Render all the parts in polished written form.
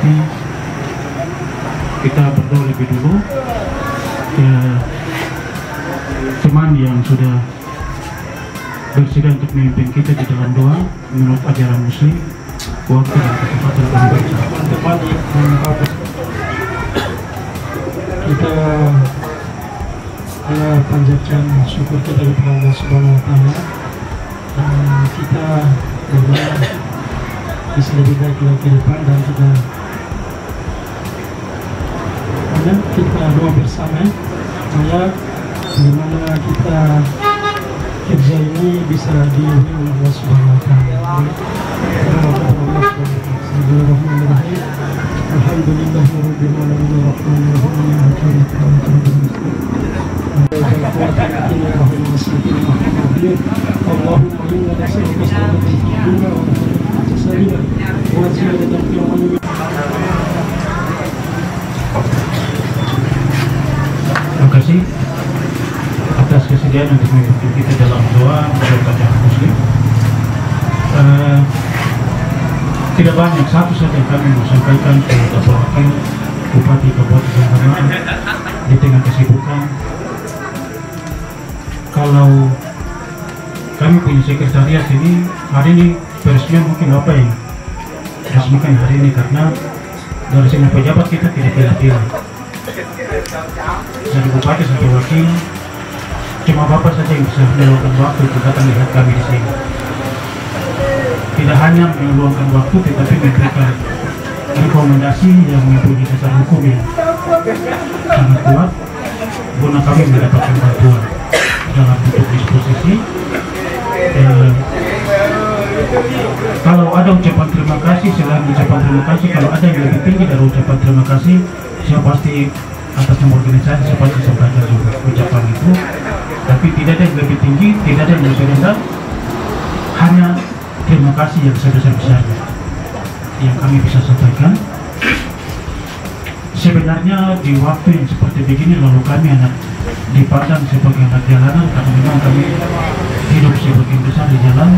Tapi kita berdoa lebih dulu ke teman yang sudah bersedia untuk memimpin kita di dalam doa menurut ajaran Muslim. Waktu dan kesempatan kami baca. Teman-teman kita panjatkan syukur kita kepada Allah Subhanahu Wa Taala. Kita berdoa bisa lebih baik lagi ke depan dan kita doa bersama supaya bagaimana kita kerja ini bisa diridhoi oleh Allah Subhanahu Wa Taala. Bismillahirrahmanirrahim. Alhamdulillahirabbil alamin arrahmanir rahim maliki yaumiddin. Allahumma inna nas'aluka as-salamata fid dunya wa al-akhirah wa ziyadatan fil ilmi. Terima kasih atas kesediaan untuk memimpin kita dalam doa menurut ajaran Muslim. Tidak banyak, satu saja yang kami mau sampaikan kepada wakil Bupati Kabupaten Sangkaran di tengah kesibukan. Kalau kami punya sekretariat ini, hari ini peresmian mungkin apa yang resmikan hari ini, karena dari semua pejabat kita tidak pilih-pilih. Dari bupati sampai wakil, cuma bapak saja yang bisa meluangkan waktu untuk datang lihat kami di sini. Tidak hanya meluangkan waktu, tetapi memberikan rekomendasi yang mempunyai dasar hukum yang sangat kuat guna kami mendapatkan bantuan dalam bentuk disposisi. Kalau ada ucapan terima kasih, selain ucapan terima kasih, kalau ada yang lebih tinggi dari ucapan terima kasih, saya pasti atas nama organisasi saya pasti sampaikan juga ucapan itu. Tapi tidak ada yang lebih tinggi, tidak ada yang lebih rendah, hanya terima kasih yang sebesar-besarnya yang kami bisa sampaikan. Sebenarnya di waktu yang seperti begini, lalu kami anak di Padang sebagai anak jalanan, karena memang kami hidup sebagian besar di jalan.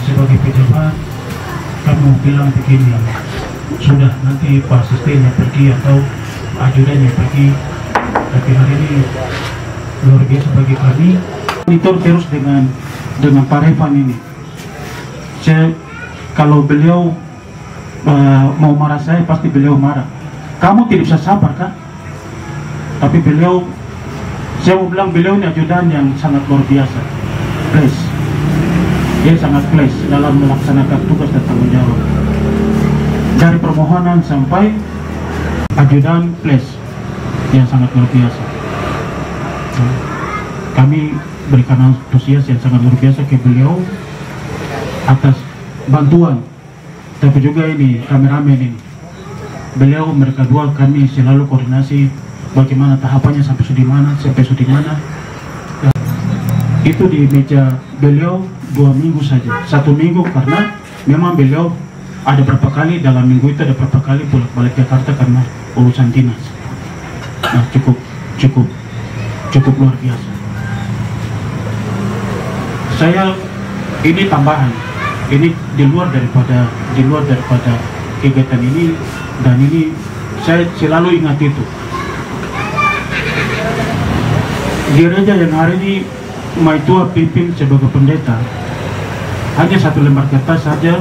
Sebagai pejabat, kami mau bilang begini, sudah nanti Pak Asistennya pergi atau ajudannya pergi, tapi hari ini luar biasa bagi kami. Monitor terus dengan Pak Revan ini. Kalau beliau mau marah saya, pasti beliau marah. Kamu tidak bisa sabar kan? Tapi beliau, saya mau bilang beliau ini ajudan yang sangat luar biasa. Please, dia sangat please dalam melaksanakan tugas dan tanggung jawab. Dari permohonan sampai ajudan please, yang sangat luar biasa. Kami berikan antusias yang sangat luar biasa ke beliau atas bantuan. Tapi juga ini kameramen ini, beliau mereka dua kami selalu koordinasi bagaimana tahapannya sampai sudah mana. Itu di meja beliau 2 minggu saja, 1 minggu, karena memang beliau ada berapa kali dalam minggu itu, ada berapa kali bolak-balik Jakarta karena urusan dinas. Nah, cukup luar biasa. Saya ini tambahan, ini di luar daripada kegiatan ini, dan ini saya selalu ingat itu. Gereja yang hari ini Maitua pimpin sebagai pendeta, hanya 1 lembar kertas saja.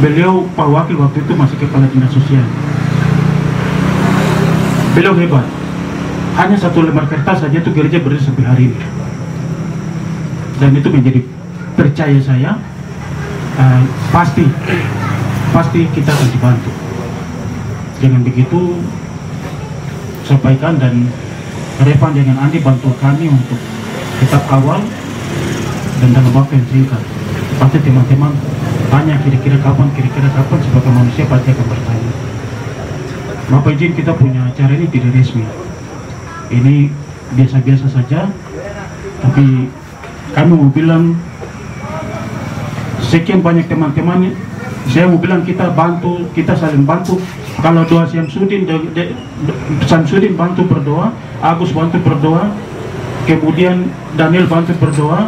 Beliau Pak Wakil waktu itu masih kepala dinas sosial. Beliau hebat, hanya 1 lembar kertas saja itu gereja berdiri sampai hari ini. Dan itu menjadi percaya saya, pasti kita akan dibantu. Dengan begitu sampaikan, dan Revan dengan Andi bantu kami untuk tetap awal dan dalam waktu yang singkat. Pasti teman-teman tanya kira-kira kapan sebagai manusia pasti akan bertanya. Bapak izin, kita punya acara ini tidak resmi, ini biasa-biasa saja, tapi kami mau bilang sekian banyak teman-teman, saya mau bilang kita saling bantu. Kalau doa Syamsuddin bantu berdoa, Agus bantu berdoa, kemudian Daniel bantu berdoa,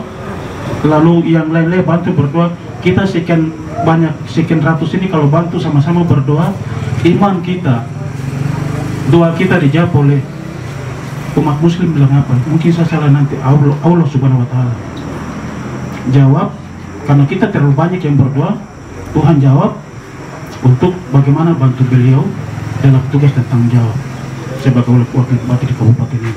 lalu yang lain-lain bantu berdoa. kita sekian banyak, sekian ratus ini kalau bantu sama-sama berdoa, iman kita, doa kita dijawab oleh umat muslim. Bilang apa? Mungkin saya salah nanti, Allah Subhanahu wa Ta'ala jawab, karena kita terlalu banyak yang berdoa. Tuhan jawab untuk bagaimana bantu beliau dalam tugas dan tanggung jawab sebagai wakil bupati di kabupaten ini.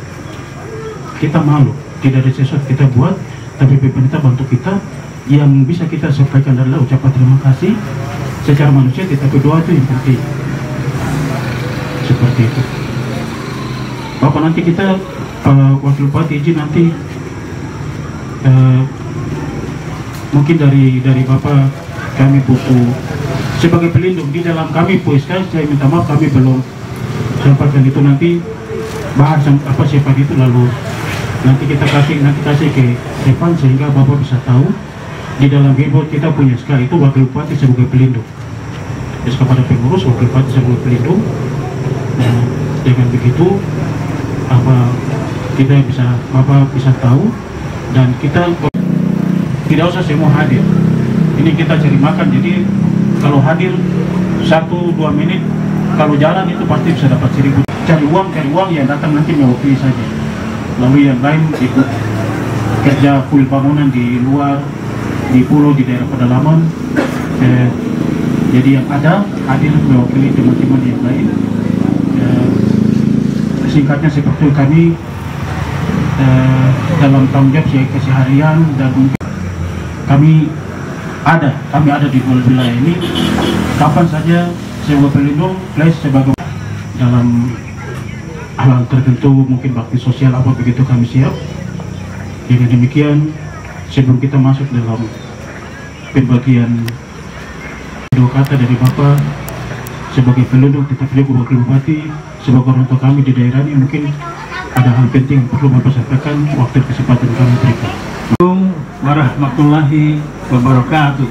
Kita malu, tidak ada sesuatu kita buat, tapi pemerintah bantu kita. Yang bisa kita sampaikan adalah ucapan terima kasih secara manusia, tetapi doa itu yang penting. Seperti itu. Bapak, nanti kita wakil bupati izin nanti mungkin dari Bapak kami butuh sebagai pelindung di dalam kami PUSK. Saya minta maaf, kami belum sampaikan itu, nanti bahas apa siapa itu, lalu nanti kita kasih ke depan sehingga Bapak bisa tahu di dalam billboard kita punya SK itu wakil bupati sebagai pelindung, SK pada pengurus, wakil bupati sebagai pelindung. Nah, dengan begitu apa kita bisa Bapak bisa tahu, dan kita tidak usah semua hadir. Ini kita cari makan, jadi kalau hadir 1-2 menit, kalau jalan itu pasti bisa dapat 1.000. Cari uang yang datang nanti mewakili saja, lalu yang lain ikut kerja kuil bangunan di luar, di pulau, di daerah pedalaman. Jadi yang ada hadir mewakili teman-teman yang lain. Singkatnya seperti kami dalam tanggung jawab keseharian, dan kami ada di dua wilayah ini. Kapan saja sebagai pelindung, plus sebagai dalam hal tertentu, mungkin bakti sosial apa begitu, kami siap. Dengan demikian, sebelum kita masuk dalam pembagian dua kata dari Bapak sebagai pelindung, tetapi juga wakil bupati, sebagai orang tua kami di daerah ini, mungkin ada hal penting yang perlu Bapak sampaikan waktu kesempatan kami berikan. Assalamualaikum warahmatullahi wabarakatuh.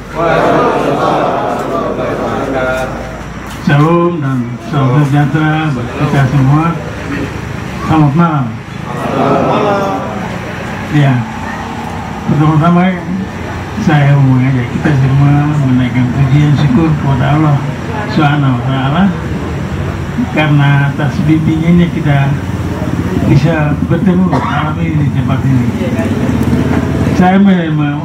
Salam dan salam sejahtera bagi kita semua. Selamat malam. Ya, pertama-tama saya mau mengajak kita semua menaikkan pujian syukur kepada Allah Subhanahu wa Ta'ala, karena atas bimbingannya kita bisa bertemu malam ini di tempat ini. Saya menerima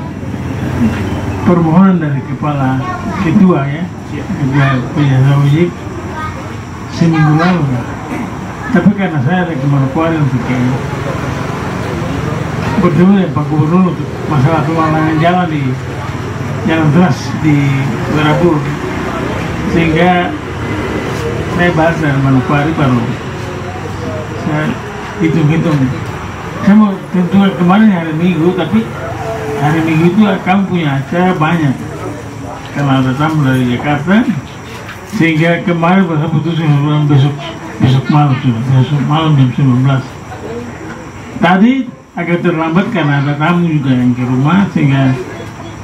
permohonan dari kepala ketua Ketua Ojek seminggu lalu, tapi karena saya ada ke Manokwari untuk bertemu dengan Pak Gubernur untuk masalah pemalangan jalan di jalan teras di Werabur, sehingga saya bahas dengan Manokwari, baru saya hitung-hitung. Saya mau tentukan kemarin hari Minggu, tapi hari Minggu itu kamu punya acara banyak karena ada tamu dari Jakarta, sehingga kemarin saya putuskan besok malam jam 19. Tadi agak terlambat karena ada tamu juga yang ke rumah, sehingga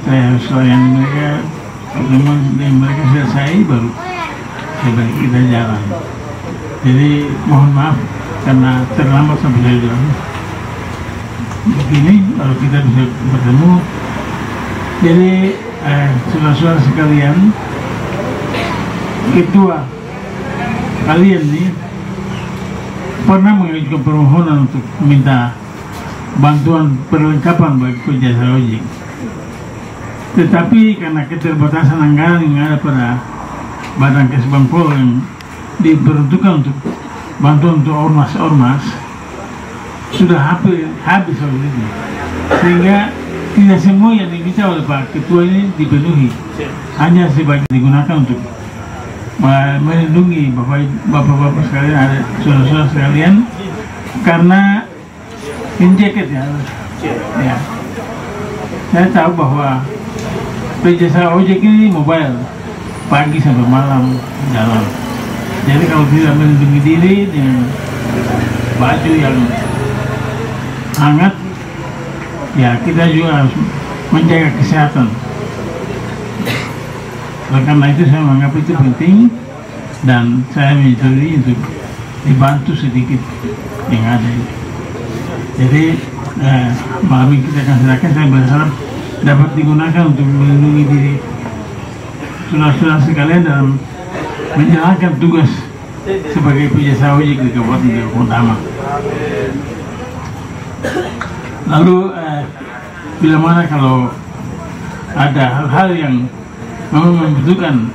saya harus layani mereka. Pertemuan yang mereka selesai baru balik kita jalan. Jadi mohon maaf karena terlambat sampai saya bilang begini, baru kita bisa bertemu. Jadi saudara-saudara sekalian, ketua kalian nih pernah mengajukan permohonan untuk minta bantuan perlengkapan bagi jasa ojek, tetapi karena keterbatasan anggaran yang ada pada Badan Kesbang Pol yang diperuntukkan untuk bantuan untuk ormas-ormas sudah habis oleh ini, sehingga tidak semua yang diminta oleh Pak Ketua ini dipenuhi, hanya sebagian digunakan untuk melindungi bapak-bapak sekalian, ada saudara-saudara sekalian, karena injeket ya. Saya tahu bahwa jasa ojek ini mobile, pagi sampai malam jalan. Jadi kalau tidak melindungi diri dengan baju yang hangat, ya kita juga harus menjaga kesehatan. Karena itu saya menganggap itu penting, dan saya menyetujui untuk dibantu sedikit yang ada. Jadi malam ini kita akan serahkan. Saya berharap dapat digunakan untuk melindungi diri saudara-saudara sekalian dalam menjalankan tugas sebagai penjasa ojek di Kabupaten Depok Utama. Lalu bila mana kalau ada hal-hal yang memang membutuhkan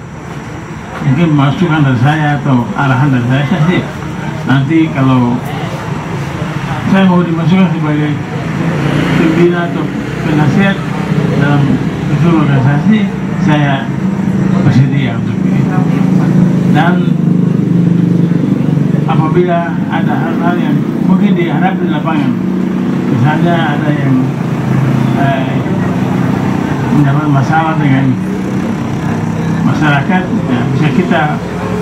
mungkin masukan dari saya atau arahan dari saya sih, nanti kalau saya mau dimasukkan sebagai pembina atau penasihat dalam usul organisasi, saya bersedia untuk itu. Dan apabila ada hal-hal yang mungkin dihadapi di lapangan, misalnya ada yang mendapat masalah dengan masyarakat, ya, bisa kita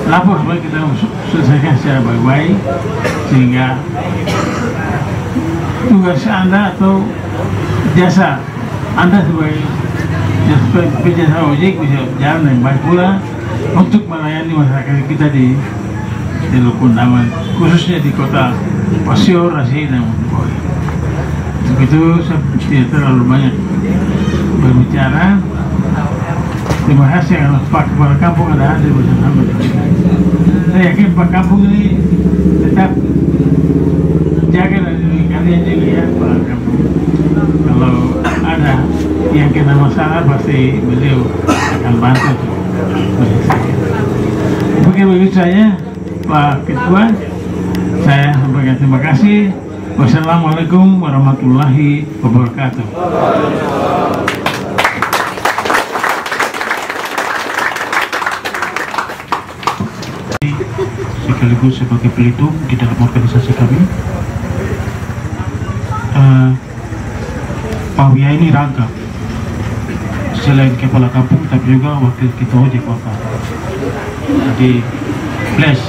lapor supaya kita selesaikan secara baik-baik, sehingga tugas Anda atau jasa Anda sebagai penjasa ojek bisa berjalan dengan baik pula untuk melayani masyarakat kita di Depok Utama, khususnya di kota Pasir, Rasi, dan Montepori. Begitu, saya tidak terlalu banyak berbicara. Terima kasih karena Pak Kepala Kampung ada hadir bersama. Saya yakin Pak Kampung ini tetap jaga dan lindungi kalian juga ya Pak Kampung. Kalau ada yang kena masalah pasti beliau akan bantu. Begitu saja Pak Ketua, saya sampaikan terima kasih. Wassalamualaikum warahmatullahi wabarakatuh. Sekaligus sebagai pelindung di dalam organisasi kami, Pak Wia ini rangkap selain kepala kampung tapi juga wakil ketua ojek Bapak. Jadi plus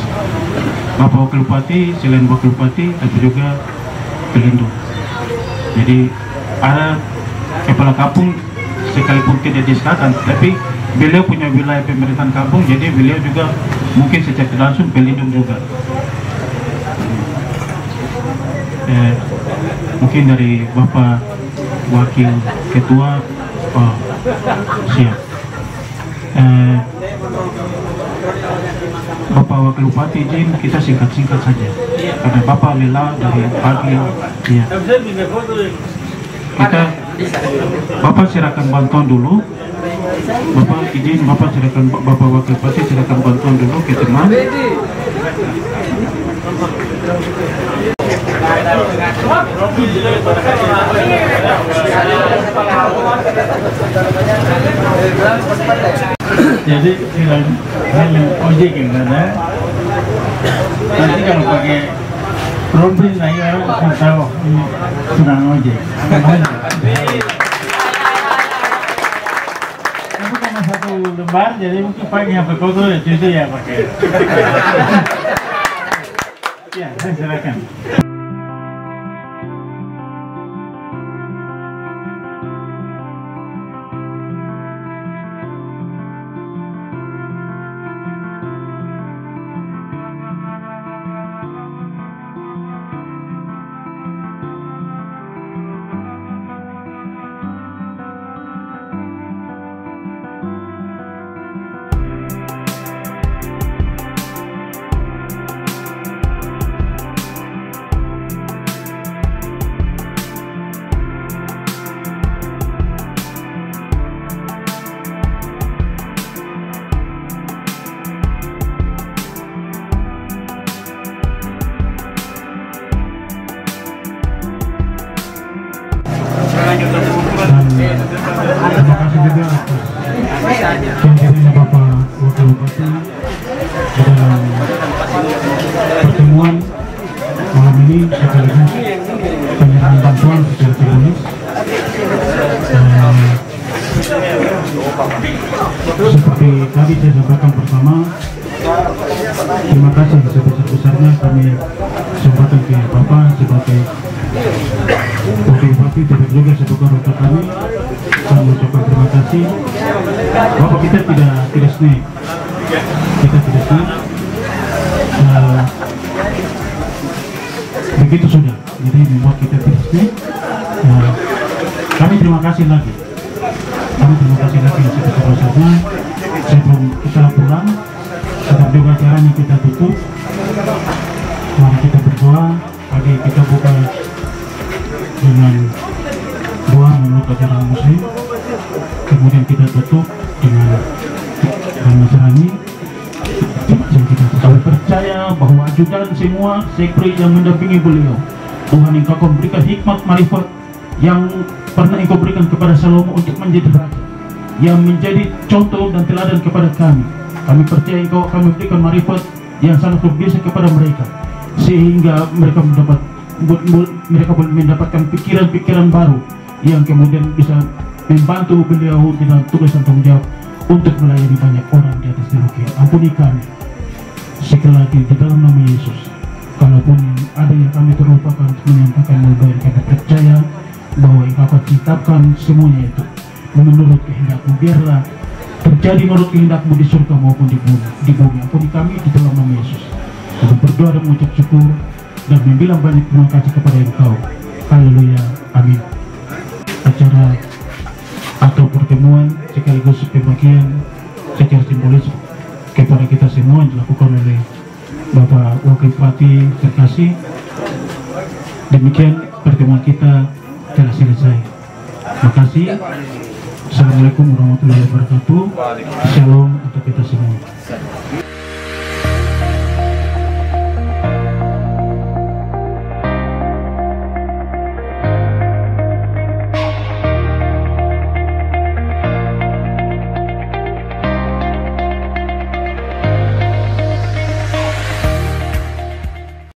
Bapak Wakil Bupati, selain Wakil Bupati tapi juga pelindung. Jadi ada kepala kampung sekalipun tidak disahkan, tapi beliau punya wilayah pemerintahan kampung, jadi beliau juga mungkin secara langsung pelindung juga. Mungkin dari Bapak Wakil Ketua, oh, siap. Bapak Wakil Bupati izin kita singkat-singkat saja karena Bapak lelah dari pagi ya. Kita Bapak silakan bantuan dulu. Bapak izin Bapak silakan, Bapak Wakil Bupati silakan bantuan dulu ke teman. Jadi helm ojek yang ada, nanti kalau pakai rompi lagi orang akan tahu ini sedang ojek. Itu cuma satu lembar, jadi mungkin pakai HP kotor ya cerita ya pakai. Ya, saya silakan. Terima kasih juga atas kehadirannya Bapak Wakil Bupati di dalam pertemuan malam ini sekaligus penyerahan bantuan secara simbolis. Seperti tadi saya sampaikan pertama, terima kasih sebesar-besarnya kami sampaikan ke Bapak sebagai Wakil Bupati, tapi juga sebagai rekan kami. Kami mengucapkan terima kasih. Bapak kita tidak snack, kita tidak snack. Begitu sudah, jadi membuat kita tidak snack. Kami terima kasih lagi Kami terima kasih lagi sebesar-besarnya. Sebelum kita pulang, tetap juga acaranya kita tutup. Mari kita berdoa. Pagi kita buka dengan doa menurut ajaran Muslim. Kemudian kita tutup dengan Nasrani. Kami percaya bahwa ajudan semua sekre yang mendampingi beliau, Tuhan engkau memberikan hikmat marifat yang pernah engkau berikan kepada Salomo untuk menjadi raja, yang menjadi contoh dan teladan kepada kami. Kami percaya engkau akan memberikan marifat yang sangat luar biasa kepada mereka, sehingga mereka boleh mendapatkan pikiran-pikiran baru yang kemudian bisa membantu beliau dengan tugas dan tanggung jawab untuk melayani banyak orang di atas dunia. Ampuni kami sekali lagi di dalam nama Yesus. Kalaupun ada yang kami terlupakan untuk menyampaikan bahwa kami percaya bahwa engkau akan ciptakan semuanya itu menurut kehendakmu. Biarlah terjadi menurut kehendakmu di surga maupun di bumi. Ampuni kami di dalam nama Yesus. Kami berdoa dan mengucap syukur dan membilang banyak terima kasih kepada engkau. Haleluya, amin. Acara atau pertemuan sekaligus pembagian secara simbolis kepada kita semua yang dilakukan oleh Bapak Wakil Bupati Terkasih. Demikian pertemuan kita telah selesai. Terima kasih. Assalamualaikum warahmatullahi wabarakatuh. Shalom untuk kita semua.